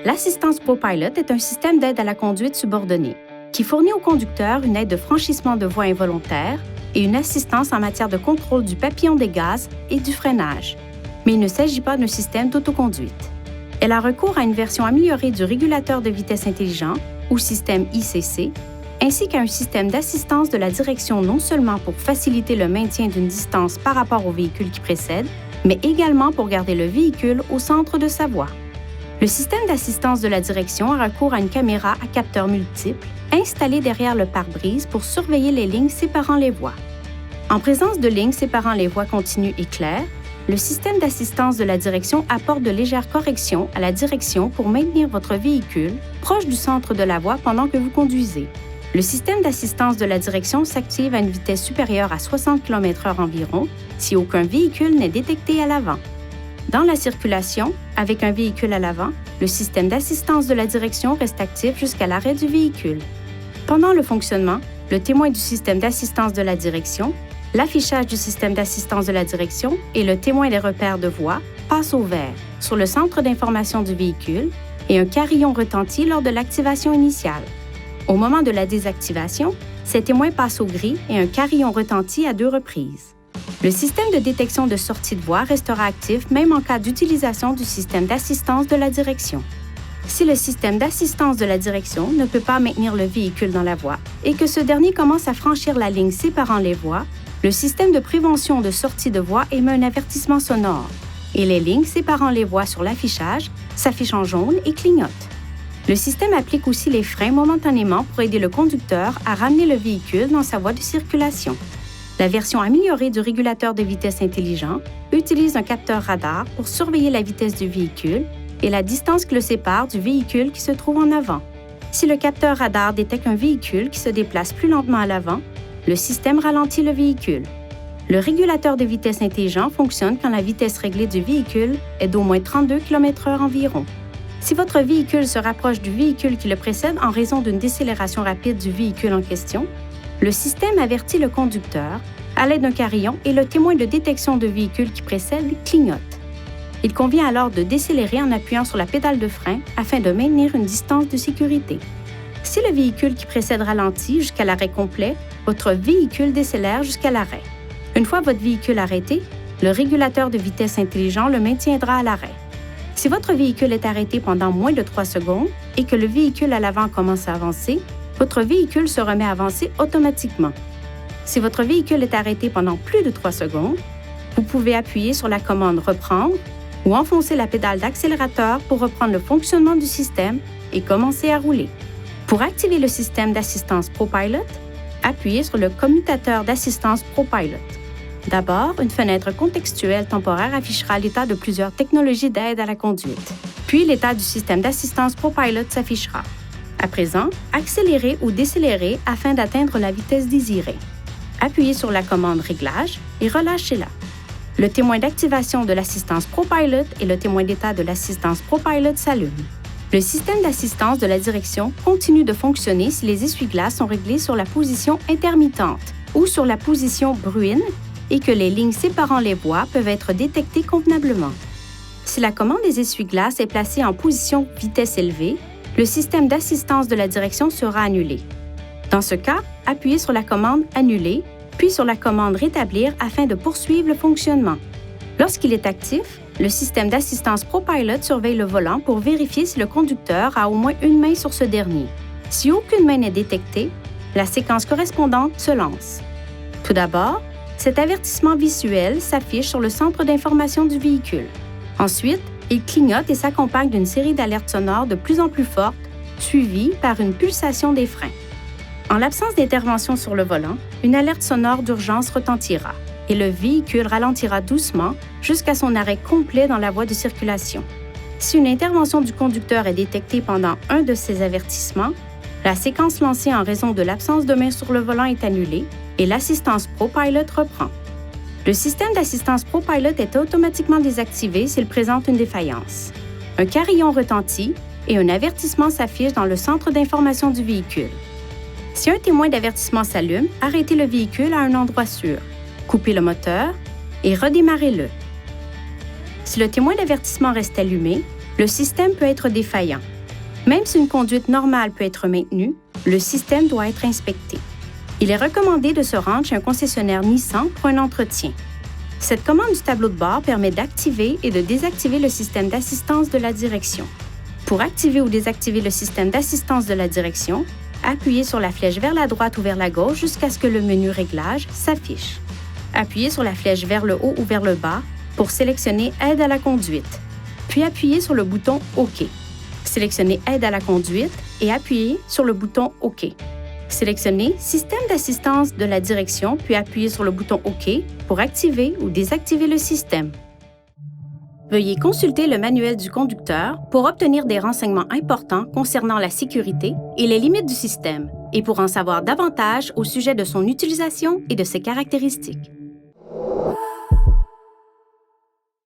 L'assistance ProPilot est un système d'aide à la conduite subordonnée qui fournit au conducteur une aide de franchissement de voie involontaire et une assistance en matière de contrôle du papillon des gaz et du freinage. Mais il ne s'agit pas d'un système d'autoconduite. Elle a recours à une version améliorée du régulateur de vitesse intelligent, ou système ICC, ainsi qu'à un système d'assistance de la direction non seulement pour faciliter le maintien d'une distance par rapport au véhicule qui précède, mais également pour garder le véhicule au centre de sa voie. Le système d'assistance de la direction a recours à une caméra à capteurs multiples installée derrière le pare-brise pour surveiller les lignes séparant les voies. En présence de lignes séparant les voies continues et claires, le système d'assistance de la direction apporte de légères corrections à la direction pour maintenir votre véhicule proche du centre de la voie pendant que vous conduisez. Le système d'assistance de la direction s'active à une vitesse supérieure à 60 km/h environ si aucun véhicule n'est détecté à l'avant. Dans la circulation, avec un véhicule à l'avant, le système d'assistance de la direction reste actif jusqu'à l'arrêt du véhicule. Pendant le fonctionnement, le témoin du système d'assistance de la direction, l'affichage du système d'assistance de la direction et le témoin des repères de voie passent au vert sur le centre d'information du véhicule et un carillon retentit lors de l'activation initiale. Au moment de la désactivation, ces témoins passent au gris et un carillon retentit à 2 reprises. Le système de détection de sortie de voie restera actif même en cas d'utilisation du système d'assistance de la direction. Si le système d'assistance de la direction ne peut pas maintenir le véhicule dans la voie et que ce dernier commence à franchir la ligne séparant les voies, le système de prévention de sortie de voie émet un avertissement sonore et les lignes séparant les voies sur l'affichage s'affichent en jaune et clignotent. Le système applique aussi les freins momentanément pour aider le conducteur à ramener le véhicule dans sa voie de circulation. La version améliorée du régulateur de vitesse intelligent utilise un capteur radar pour surveiller la vitesse du véhicule et la distance qui le sépare du véhicule qui se trouve en avant. Si le capteur radar détecte un véhicule qui se déplace plus lentement à l'avant, le système ralentit le véhicule. Le régulateur de vitesse intelligent fonctionne quand la vitesse réglée du véhicule est d'au moins 32 km/h environ. Si votre véhicule se rapproche du véhicule qui le précède en raison d'une décélération rapide du véhicule en question, le système avertit le conducteur à l'aide d'un carillon et le témoin de détection de véhicule qui précède clignote. Il convient alors de décélérer en appuyant sur la pédale de frein afin de maintenir une distance de sécurité. Si le véhicule qui précède ralentit jusqu'à l'arrêt complet, votre véhicule décélère jusqu'à l'arrêt. Une fois votre véhicule arrêté, le régulateur de vitesse intelligent le maintiendra à l'arrêt. Si votre véhicule est arrêté pendant moins de 3 secondes et que le véhicule à l'avant commence à avancer, votre véhicule se remet à avancer automatiquement. Si votre véhicule est arrêté pendant plus de 3 secondes, vous pouvez appuyer sur la commande « Reprendre » ou enfoncer la pédale d'accélérateur pour reprendre le fonctionnement du système et commencer à rouler. Pour activer le système d'assistance ProPilot, appuyez sur le commutateur d'assistance ProPilot. D'abord, une fenêtre contextuelle temporaire affichera l'état de plusieurs technologies d'aide à la conduite. Puis, l'état du système d'assistance ProPilot s'affichera. À présent, accélérez ou décélérez afin d'atteindre la vitesse désirée. Appuyez sur la commande « Réglage » et relâchez-la. Le témoin d'activation de l'assistance ProPilot et le témoin d'état de l'assistance ProPilot s'allument. Le système d'assistance de la direction continue de fonctionner si les essuie-glaces sont réglés sur la position intermittente ou sur la position bruine et que les lignes séparant les voies peuvent être détectées convenablement. Si la commande des essuie-glaces est placée en position vitesse élevée, le système d'assistance de la direction sera annulé. Dans ce cas, appuyez sur la commande « Annuler » puis sur la commande « Rétablir » afin de poursuivre le fonctionnement. Lorsqu'il est actif, le système d'assistance ProPilot surveille le volant pour vérifier si le conducteur a au moins une main sur ce dernier. Si aucune main n'est détectée, la séquence correspondante se lance. Tout d'abord, cet avertissement visuel s'affiche sur le centre d'information du véhicule. Ensuite, il clignote et s'accompagne d'une série d'alertes sonores de plus en plus fortes, suivies par une pulsation des freins. En l'absence d'intervention sur le volant, une alerte sonore d'urgence retentira et le véhicule ralentira doucement jusqu'à son arrêt complet dans la voie de circulation. Si une intervention du conducteur est détectée pendant un de ces avertissements, la séquence lancée en raison de l'absence de main sur le volant est annulée et l'assistance ProPilot reprend. Le système d'assistance ProPilot est automatiquement désactivé s'il présente une défaillance. Un carillon retentit et un avertissement s'affiche dans le centre d'information du véhicule. Si un témoin d'avertissement s'allume, arrêtez le véhicule à un endroit sûr, coupez le moteur et redémarrez-le. Si le témoin d'avertissement reste allumé, le système peut être défaillant. Même si une conduite normale peut être maintenue, le système doit être inspecté. Il est recommandé de se rendre chez un concessionnaire Nissan pour un entretien. Cette commande du tableau de bord permet d'activer et de désactiver le système d'assistance de la direction. Pour activer ou désactiver le système d'assistance de la direction, appuyez sur la flèche vers la droite ou vers la gauche jusqu'à ce que le menu Réglages s'affiche. Appuyez sur la flèche vers le haut ou vers le bas pour sélectionner Aide à la conduite, puis appuyez sur le bouton OK. Sélectionnez Aide à la conduite et appuyez sur le bouton OK. Sélectionnez Système d'assistance de la direction, puis appuyez sur le bouton OK pour activer ou désactiver le système. Veuillez consulter le manuel du conducteur pour obtenir des renseignements importants concernant la sécurité et les limites du système, et pour en savoir davantage au sujet de son utilisation et de ses caractéristiques.